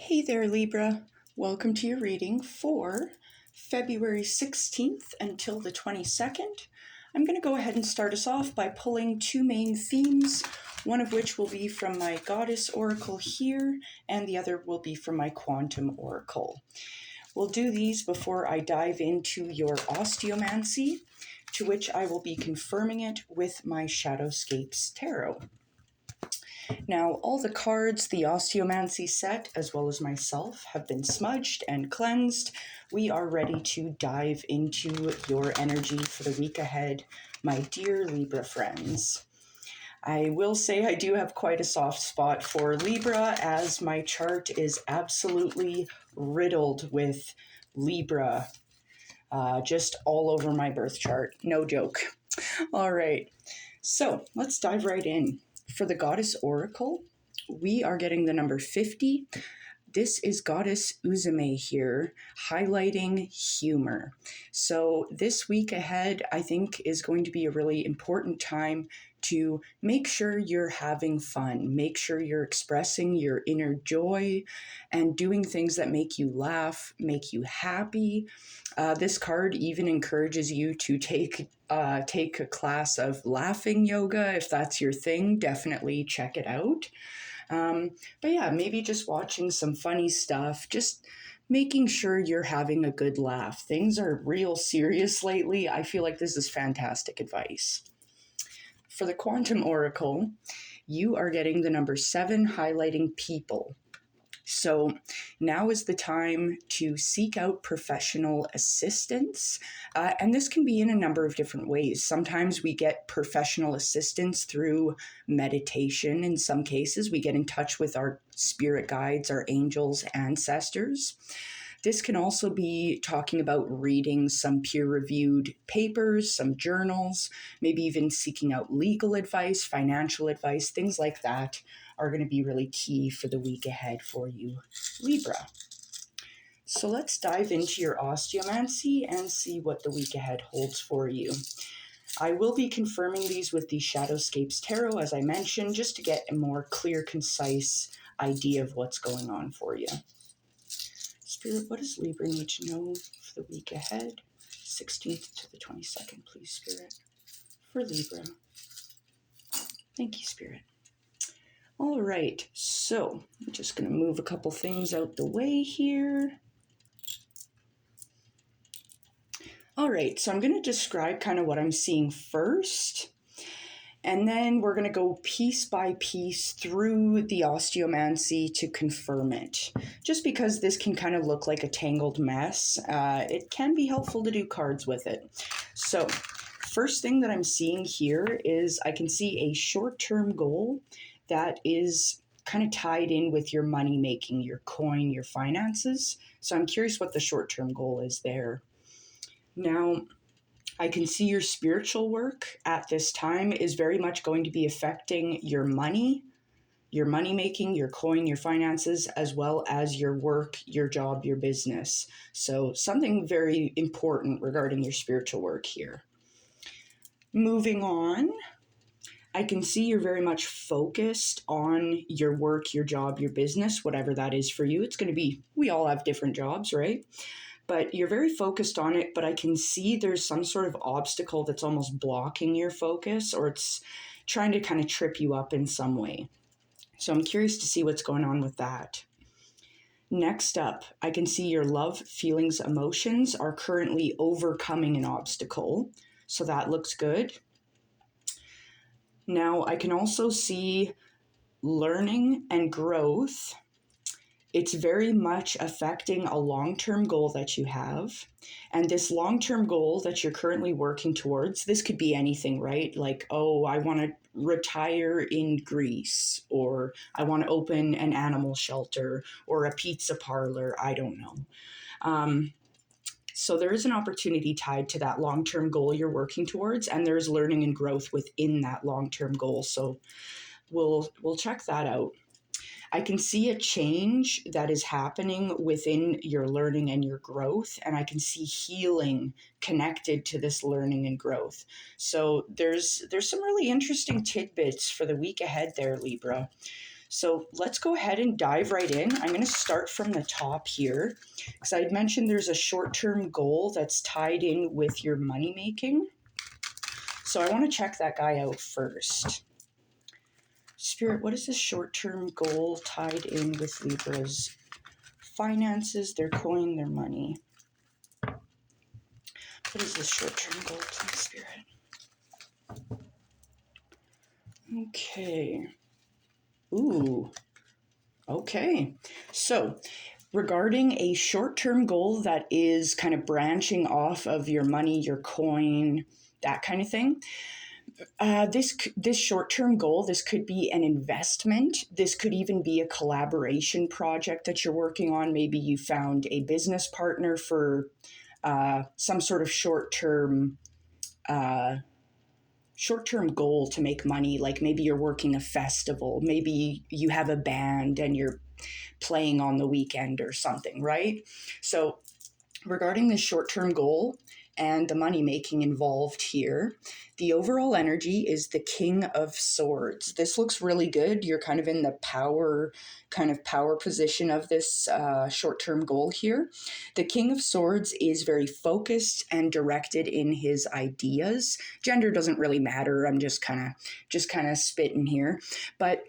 Hey there, Libra. Welcome to your reading for February 16th until the 22nd. I'm going to go ahead and start us off by pulling two main themes, one of which will be from my Goddess Oracle here, and the other will be from my Quantum Oracle. We'll do these before I dive into your Osteomancy, to which I will be confirming it with my Shadowscapes Tarot. Now, all the cards, the Osteomancy set, as well as myself, have been smudged and cleansed. We are ready to dive into your energy for the week ahead, my dear Libra friends. I will say I do have quite a soft spot for Libra, as my chart is absolutely riddled with Libra, just all over my birth chart. No joke. All right, so let's dive right in. For the Goddess Oracle, we are getting the number 50. This is Goddess Uzume here, highlighting humor. So this week ahead, I think, is going to be a really important time to make sure you're having fun, make sure you're expressing your inner joy and doing things that make you laugh, make you happy. This card even encourages you to take a class of laughing yoga. If that's your thing, definitely check it out. But yeah, maybe just watching some funny stuff, just making sure you're having a good laugh. Things are real serious lately. I feel like this is fantastic advice. For the Quantum Oracle, you are getting the number 7, highlighting people. So now is the time to seek out professional assistance. And this can be in a number of different ways. Sometimes we get professional assistance through meditation. In some cases, we get in touch with our spirit guides, our angels, ancestors. This can also be talking about reading some peer-reviewed papers, some journals, maybe even seeking out legal advice, financial advice, things like that are going to be really key for the week ahead for you, Libra. So let's dive into your Osteomancy and see what the week ahead holds for you. I will be confirming these with the Shadowscapes Tarot, as I mentioned, just to get a more clear, concise idea of what's going on for you. Spirit, what does Libra need to know for the week ahead? 16th to the 22nd, please, Spirit, for Libra. Thank you, Spirit. All right, so I'm just going to move a couple things out the way here. All right, so I'm going to describe kind of what I'm seeing first, and then we're going to go piece by piece through the Osteomancy to confirm it. Just because this can kind of look like a tangled mess, it can be helpful to do cards with it. So first thing that I'm seeing here is I can see a short-term goal that is kind of tied in with your money making, your coin, your finances. So I'm curious what the short-term goal is there. Now, I can see your spiritual work at this time is very much going to be affecting your money making, your coin, your finances, as well as your work, your job, your business. So something very important regarding your spiritual work here. Moving on, I can see you're very much focused on your work, your job, your business, whatever that is for you. It's going to be, we all have different jobs, right? But you're very focused on it, but I can see there's some sort of obstacle that's almost blocking your focus, or it's trying to kind of trip you up in some way. So I'm curious to see what's going on with that. Next up, I can see your love, feelings, emotions are currently overcoming an obstacle. So that looks good. Now I can also see learning and growth. It's very much affecting a long-term goal that you have. And this long-term goal that you're currently working towards, this could be anything, right? Like, oh, I want to retire in Greece, or I want to open an animal shelter or a pizza parlor. I don't know. So there is an opportunity tied to that long-term goal you're working towards, and there's learning and growth within that long-term goal. So we'll check that out. I can see a change that is happening within your learning and your growth, and I can see healing connected to this learning and growth. So there's some really interesting tidbits for the week ahead there, Libra. So let's go ahead and dive right in. I'm going to start from the top here because I'd mentioned there's a short-term goal that's tied in with your money making. So I want to check that guy out first. Spirit, what is this short-term goal tied in with Libra's finances, their coin, their money? What is this short-term goal, please, Spirit? Okay. Ooh. Okay. So, regarding a short-term goal that is kind of branching off of your money, your coin, that kind of thing, this short-term goal, this could be an investment. This could even be a collaboration project that you're working on. Maybe you found a business partner for some sort of short-term goal to make money. Like maybe you're working a festival, maybe you have a band and you're playing on the weekend or something, right? So regarding this short-term goal and the money making involved here, the overall energy is the King of Swords. This looks really good. You're kind of in the power position of this short-term goal here. The King of Swords is very focused and directed in his ideas. Gender doesn't really matter. I'm just kind of spitting here, but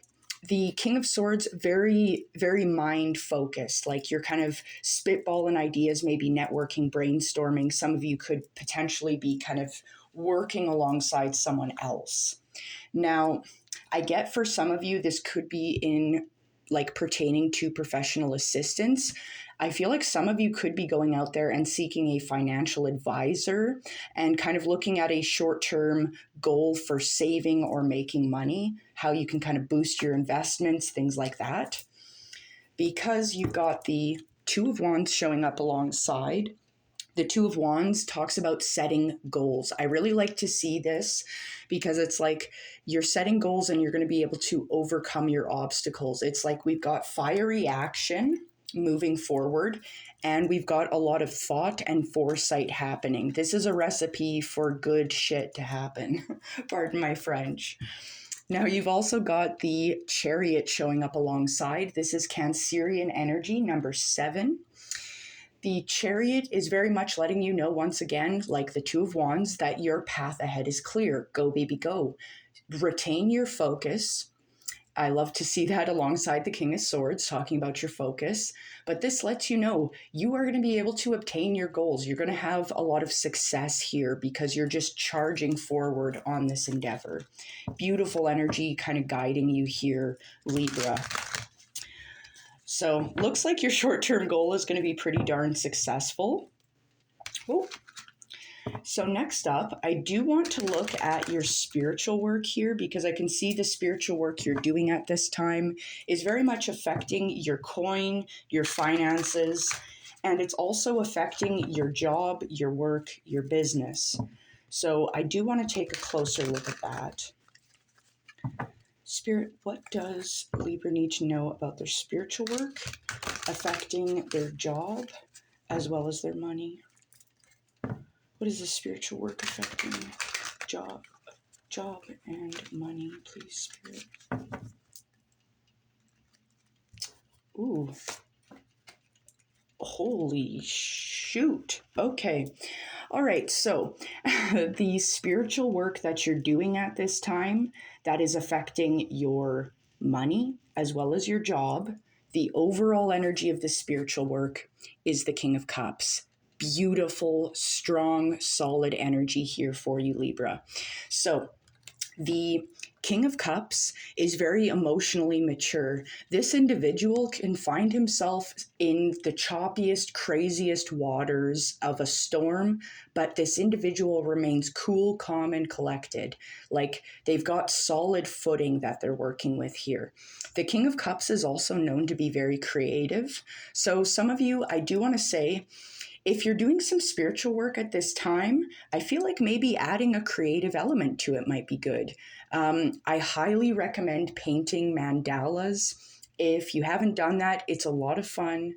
the King of Swords, very, very mind focused. Like you're kind of spitballing ideas, maybe networking, brainstorming. Some of you could potentially be kind of working alongside someone else. Now, I get for some of you, this could be in like pertaining to professional assistance. I feel like some of you could be going out there and seeking a financial advisor and kind of looking at a short-term goal for saving or making money, how you can kind of boost your investments, things like that. Because you've got the Two of Wands showing up alongside, the Two of Wands talks about setting goals. I really like to see this because it's like you're setting goals and you're going to be able to overcome your obstacles. It's like we've got fiery action moving forward, and we've got a lot of thought and foresight happening. This is a recipe for good shit to happen. Pardon my French. Now you've also got the Chariot showing up alongside. This is Cancerian energy, number 7. The Chariot is very much letting you know, once again, like the Two of Wands, that your path ahead is clear. Go, baby, go. Retain your focus. I love to see that alongside the King of Swords, talking about your focus. But this lets you know you are going to be able to obtain your goals. You're going to have a lot of success here because you're just charging forward on this endeavor. Beautiful energy kind of guiding you here, Libra. So looks like your short-term goal is going to be pretty darn successful. Oh. So next up, I do want to look at your spiritual work here because I can see the spiritual work you're doing at this time is very much affecting your coin, your finances, and it's also affecting your job, your work, your business. So I do want to take a closer look at that. Spirit, what does Libra need to know about their spiritual work affecting their job as well as their money? What is the spiritual work affecting job and money, please, Spirit? Ooh. Holy shoot. Okay. All right. So the spiritual work that you're doing at this time that is affecting your money as well as your job, the overall energy of the spiritual work is the King of Cups. Beautiful, strong, solid energy here for you, Libra. So the King of Cups is very emotionally mature. This individual can find himself in the choppiest, craziest waters of a storm, but this individual remains cool, calm, and collected. Like they've got solid footing that they're working with here. The King of Cups is also known to be very creative. So some of you, I do want to say, if you're doing some spiritual work at this time, I feel like maybe adding a creative element to it might be good. I highly recommend painting mandalas. If you haven't done that, it's a lot of fun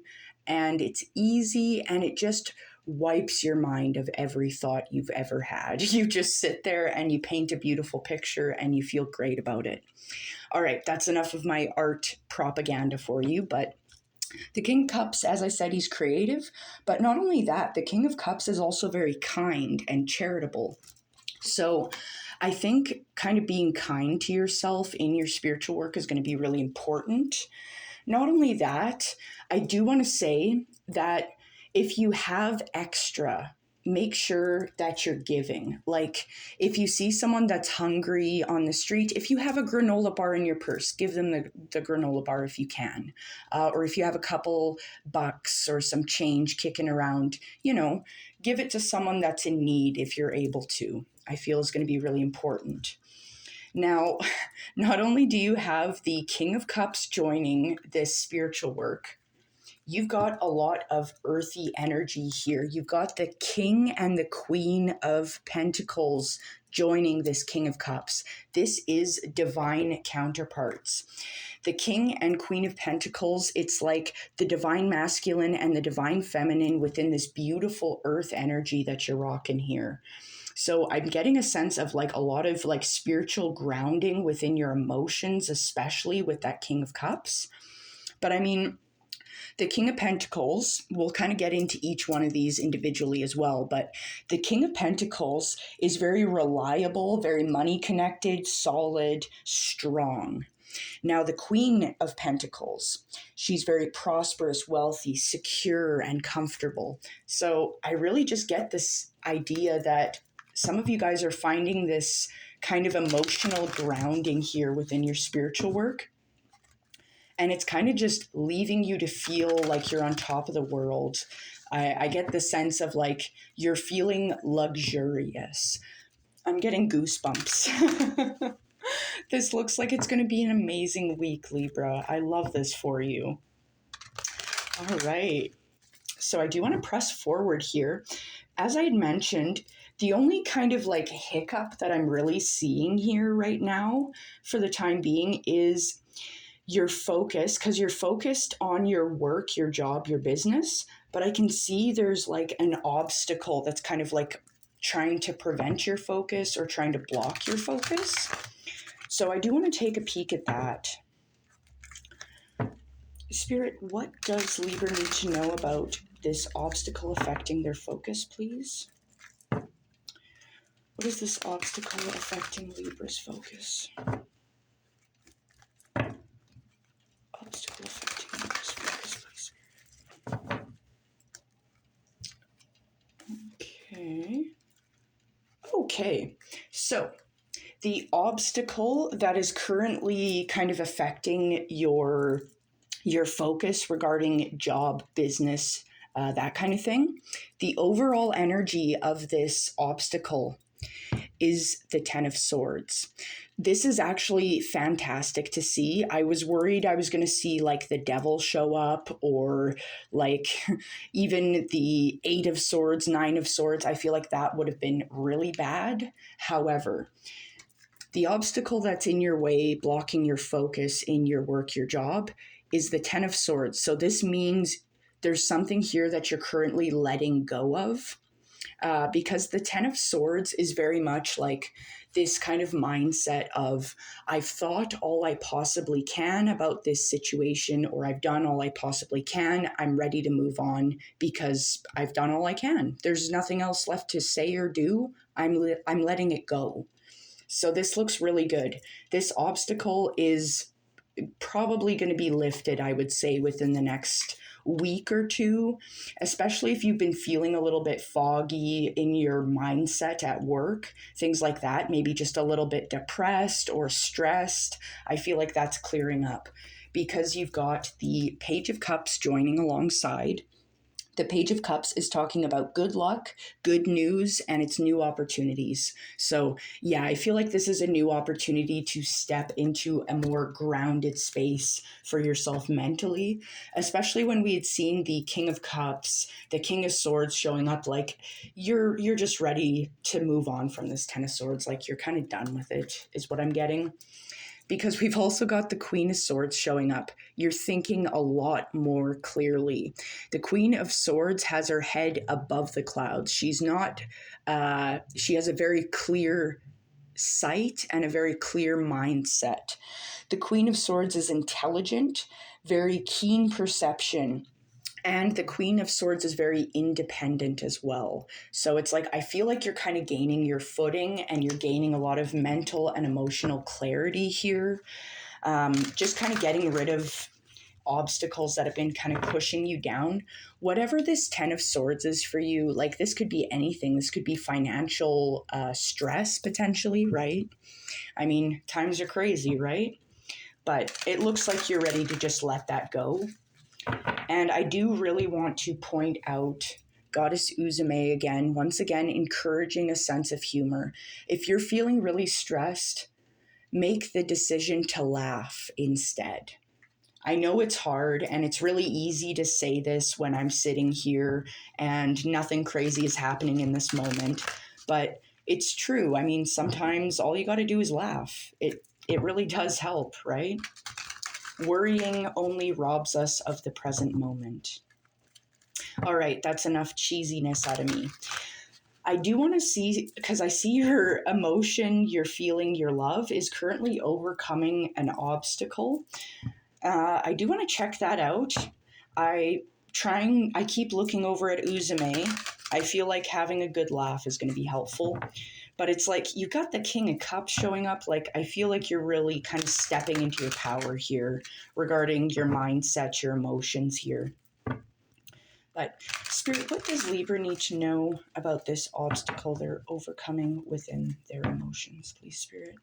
and it's easy and it just wipes your mind of every thought you've ever had. You just sit there and you paint a beautiful picture and you feel great about it. All right, that's enough of my art propaganda for you, but the King of Cups, as I said, he's creative, but not only that, the King of Cups is also very kind and charitable. So I think kind of being kind to yourself in your spiritual work is going to be really important. Not only that, I do want to say that if you have extra, make sure that you're giving. Like if you see someone that's hungry on the street, if you have a granola bar in your purse, give them the granola bar if you can. Or if you have a couple bucks or some change kicking around, give it to someone that's in need if you're able to. I feel is going to be really important. Now, not only do you have the King of Cups joining this spiritual work, you've got a lot of earthy energy here. You've got the King and the Queen of Pentacles joining this King of Cups. This is divine counterparts. The King and Queen of Pentacles, it's like the divine masculine and the divine feminine within this beautiful earth energy that you're rocking here. So I'm getting a sense of like a lot of like spiritual grounding within your emotions, especially with that King of Cups. But I mean, the King of Pentacles, we'll kind of get into each one of these individually as well, but the King of Pentacles is very reliable, very money connected, solid, strong. Now, the Queen of Pentacles, she's very prosperous, wealthy, secure, and comfortable. So I really just get this idea that some of you guys are finding this kind of emotional grounding here within your spiritual work. And it's kind of just leaving you to feel like you're on top of the world. I get the sense of like you're feeling luxurious. I'm getting goosebumps. This looks like it's going to be an amazing week, Libra. I love this for you. All right. So I do want to press forward here. As I had mentioned, the only kind of like hiccup that I'm really seeing here right now for the time being is your focus, because you're focused on your work, your job, your business, but I can see there's like an obstacle that's kind of like trying to prevent your focus or trying to block your focus. So I do want to take a peek at that. Spirit, what does Libra need to know about this obstacle affecting their focus, please? What is this obstacle affecting Libra's focus? Obstacle affecting Libra's focus, please. Okay. So the obstacle that is currently kind of affecting your focus regarding job, business, that kind of thing, the overall energy of this obstacle is the Ten of Swords. This is actually fantastic to see. I was worried I was going to see like the devil show up or like even the Eight of Swords, Nine of Swords. I feel like that would have been really bad. However, the obstacle that's in your way, blocking your focus in your work, your job, is the Ten of Swords. So this means there's something here that you're currently letting go of. Because the Ten of Swords is very much like this kind of mindset of, I've thought all I possibly can about this situation, or I've done all I possibly can. I'm ready to move on because I've done all I can. There's nothing else left to say or do. I'm letting it go. So this looks really good. This obstacle is probably going to be lifted, I would say, within the next week or two, especially if you've been feeling a little bit foggy in your mindset at work, things like that, maybe just a little bit depressed or stressed. I feel like that's clearing up because you've got the Page of Cups joining alongside. The Page of Cups is talking about good luck, good news, and it's new opportunities. So yeah, I feel like this is a new opportunity to step into a more grounded space for yourself mentally, especially when we had seen the King of Cups, the King of Swords showing up, like you're just ready to move on from this Ten of Swords, like you're kind of done with it, is what I'm getting. Because we've also got the Queen of Swords showing up. You're thinking a lot more clearly. The Queen of Swords has her head above the clouds. She's not, she has a very clear sight and a very clear mindset. The Queen of Swords is intelligent, very keen perception. And the Queen of Swords is very independent as well. So it's like, I feel like you're kind of gaining your footing and you're gaining a lot of mental and emotional clarity here. Just kind of getting rid of obstacles that have been kind of pushing you down. Whatever this 10 of Swords is for you, like this could be anything. This could be financial stress potentially, right? I mean, times are crazy, right? But it looks like you're ready to just let that go. And I do really want to point out Goddess Uzume again, once again, encouraging a sense of humor. If you're feeling really stressed, make the decision to laugh instead. I know it's hard and it's really easy to say this when I'm sitting here and nothing crazy is happening in this moment, but it's true. I mean, sometimes all you got to do is laugh. It really does help, right? Worrying only robs us of the present moment. All right, that's enough cheesiness out of me. I do want to see, because I see your emotion, your feeling, your love is currently overcoming an obstacle. I do want to check that out. I keep looking over at Uzume. I feel like having a good laugh is going to be helpful. But it's like you got the King of Cups showing up. Like I feel like you're really kind of stepping into your power here regarding your mindset, your emotions here. But Spirit, what does Libra need to know about this obstacle they're overcoming within their emotions? Please, Spirit.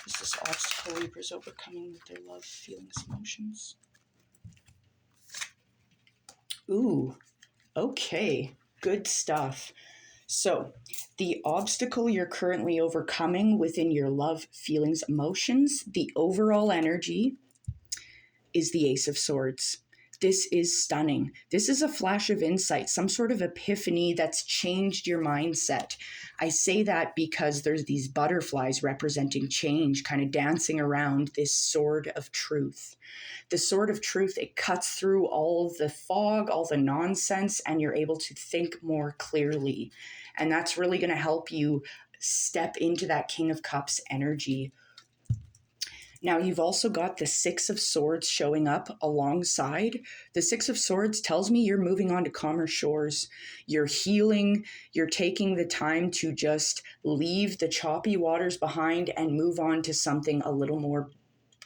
Is this obstacle Libra's overcoming with their love, feelings, emotions? Ooh, okay. Good stuff. So, the obstacle you're currently overcoming within your love, feelings, emotions, the overall energy is the Ace of Swords. This is stunning. This is a flash of insight, some sort of epiphany that's changed your mindset. I say that because there's these butterflies representing change kind of dancing around this sword of truth. The sword of truth, it cuts through all the fog, all the nonsense, and you're able to think more clearly. And that's really going to help you step into that King of Cups energy. Now, you've also got the Six of Swords showing up alongside. The Six of Swords tells me you're moving on to calmer shores. You're healing. You're taking the time to just leave the choppy waters behind and move on to something a little more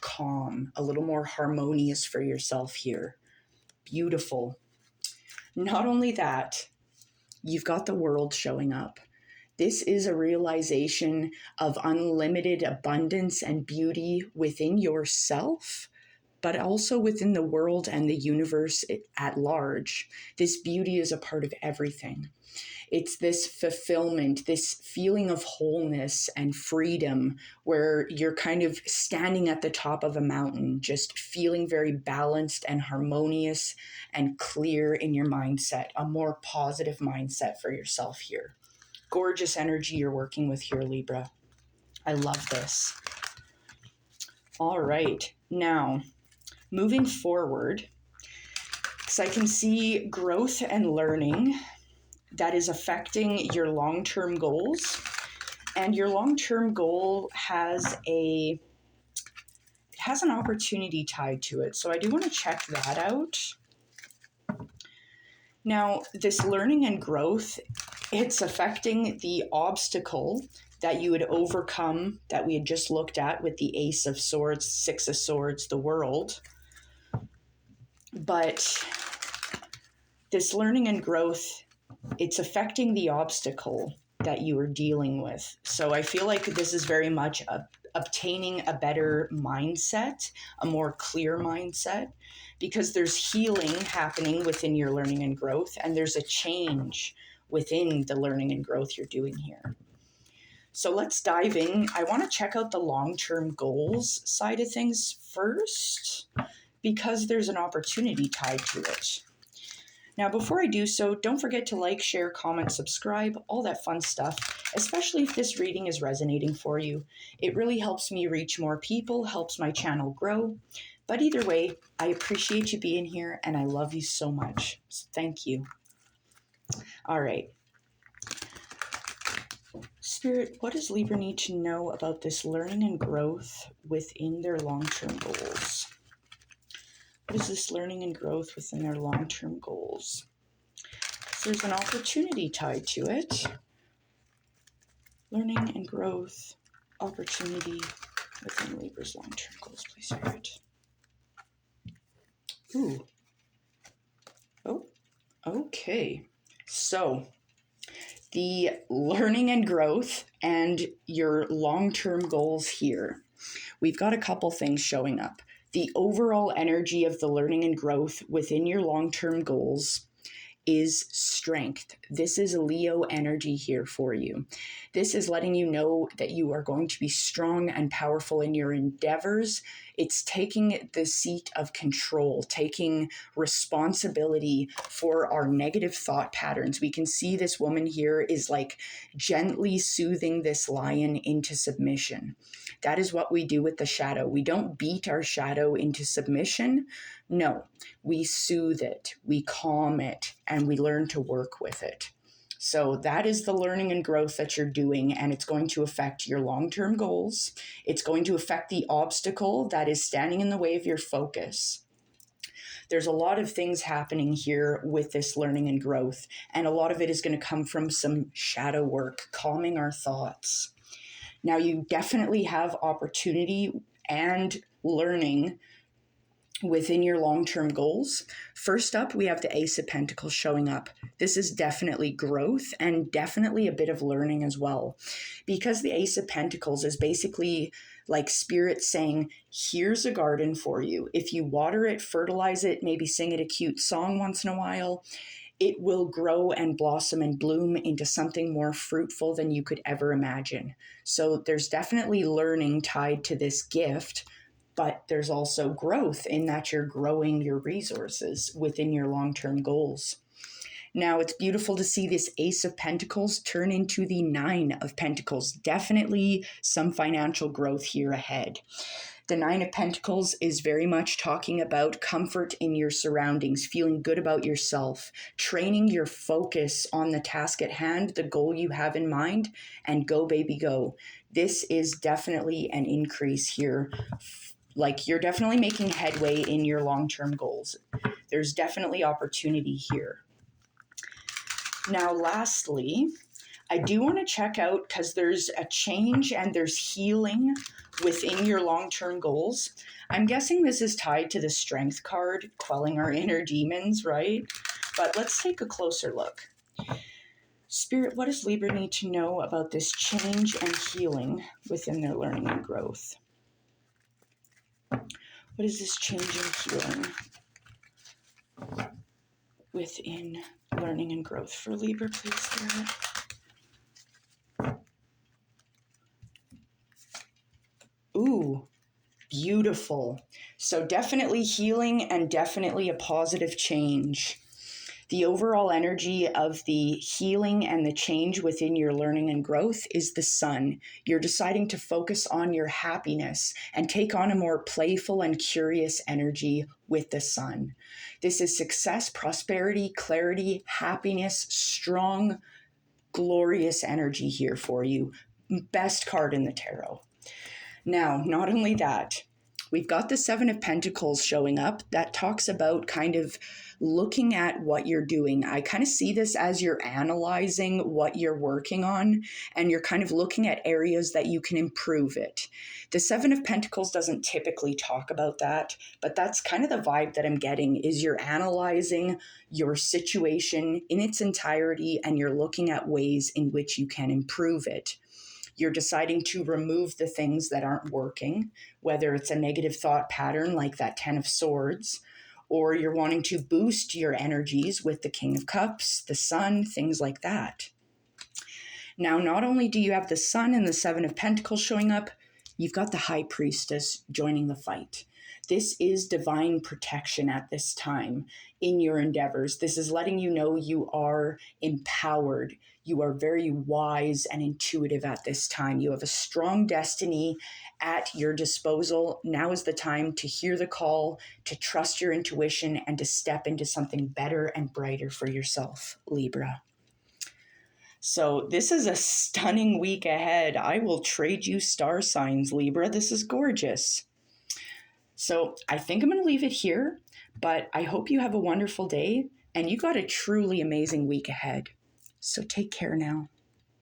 calm, a little more harmonious for yourself here. Beautiful. Not only that, you've got the World showing up. This is a realization of unlimited abundance and beauty within yourself, but also within the world and the universe at large. This beauty is a part of everything. It's this fulfillment, this feeling of wholeness and freedom where you're kind of standing at the top of a mountain, just feeling very balanced and harmonious and clear in your mindset, a more positive mindset for yourself here. Gorgeous energy you're working with here, Libra. I love this. All right. Now, moving forward, because I can see growth and learning that is affecting your long-term goals. And your long-term goal has an opportunity tied to it. So I do want to check that out. Now, this learning and growth, it's affecting the obstacle that you would overcome that we had just looked at with the Ace of Swords, Six of Swords, the World. But this learning and growth, it's affecting the obstacle that you are dealing with. So I feel like this is very much obtaining a better mindset, a more clear mindset, because there's healing happening within your learning and growth, and there's a change within the learning and growth you're doing here. So let's dive in. I want to check out the long-term goals side of things first, because there's an opportunity tied to it. Now, before I do so, don't forget to like, share, comment, subscribe, all that fun stuff, especially if this reading is resonating for you. It really helps me reach more people, helps my channel grow. But either way, I appreciate you being here and I love you so much. So thank you. All right. Spirit, what does Libra need to know about this learning and growth within their long-term goals? What is this learning and growth within their long-term goals? There's an opportunity tied to it. Learning and growth, opportunity within Libra's long-term goals, please, Spirit. Ooh. Oh, okay. So, the learning and growth and your long-term goals here. We've got a couple things showing up. The overall energy of the learning and growth within your long-term goals is strength. This is Leo energy here for you. This is letting you know that you are going to be strong and powerful in your endeavors. It's taking the seat of control, taking responsibility for our negative thought patterns. We can see this woman here is like gently soothing this lion into submission. That is what we do with the shadow. We don't beat our shadow into submission. No, we soothe it, we calm it, and we learn to work with it. So that is the learning and growth that you're doing, and it's going to affect your long-term goals. It's going to affect the obstacle that is standing in the way of your focus. There's a lot of things happening here with this learning and growth, and a lot of it is going to come from some shadow work, calming our thoughts. Now, you definitely have opportunity and learning within your long-term goals. First up, we have the Ace of Pentacles showing up. This is definitely growth and definitely a bit of learning as well. Because the Ace of Pentacles is basically like Spirit saying, here's a garden for you. If you water it, fertilize it, maybe sing it a cute song once in a while, it will grow and blossom and bloom into something more fruitful than you could ever imagine. So there's definitely learning tied to this gift, but there's also growth in that you're growing your resources within your long-term goals. Now, it's beautiful to see this Ace of Pentacles turn into the Nine of Pentacles. Definitely some financial growth here ahead. The Nine of Pentacles is very much talking about comfort in your surroundings, feeling good about yourself, training your focus on the task at hand, the goal you have in mind, and go, baby, go. This is definitely an increase here. Like, you're definitely making headway in your long-term goals. There's definitely opportunity here. Now, lastly, I do want to check out, because there's a change and there's healing within your long-term goals. I'm guessing this is tied to the Strength card, quelling our inner demons, right? But let's take a closer look. Spirit, what does Libra need to know about this change and healing within their learning and growth? What is this change and healing within learning and growth for Libra, please, Spirit? Ooh, beautiful. So definitely healing and definitely a positive change. The overall energy of the healing and the change within your learning and growth is the Sun. You're deciding to focus on your happiness and take on a more playful and curious energy with the Sun. This is success, prosperity, clarity, happiness, strong, glorious energy here for you. Best card in the tarot. Now, not only that, we've got the Seven of Pentacles showing up that talks about kind of looking at what you're doing. I kind of see this as you're analyzing what you're working on, and you're kind of looking at areas that you can improve it. The Seven of Pentacles doesn't typically talk about that, but that's kind of the vibe that I'm getting, is you're analyzing your situation in its entirety, and you're looking at ways in which you can improve it. You're deciding to remove the things that aren't working, whether it's a negative thought pattern like that 10 of Swords, or you're wanting to boost your energies with the King of Cups, the Sun, things like that. Now, not only do you have the Sun and the Seven of Pentacles showing up, you've got the High Priestess joining the fight. This is divine protection at this time in your endeavors. This is letting you know you are empowered. You are very wise and intuitive at this time. You have a strong destiny at your disposal. Now is the time to hear the call, to trust your intuition, and to step into something better and brighter for yourself, Libra. So this is a stunning week ahead. I will trade you star signs, Libra. This is gorgeous. So I think I'm going to leave it here, but I hope you have a wonderful day and you got a truly amazing week ahead. So take care now.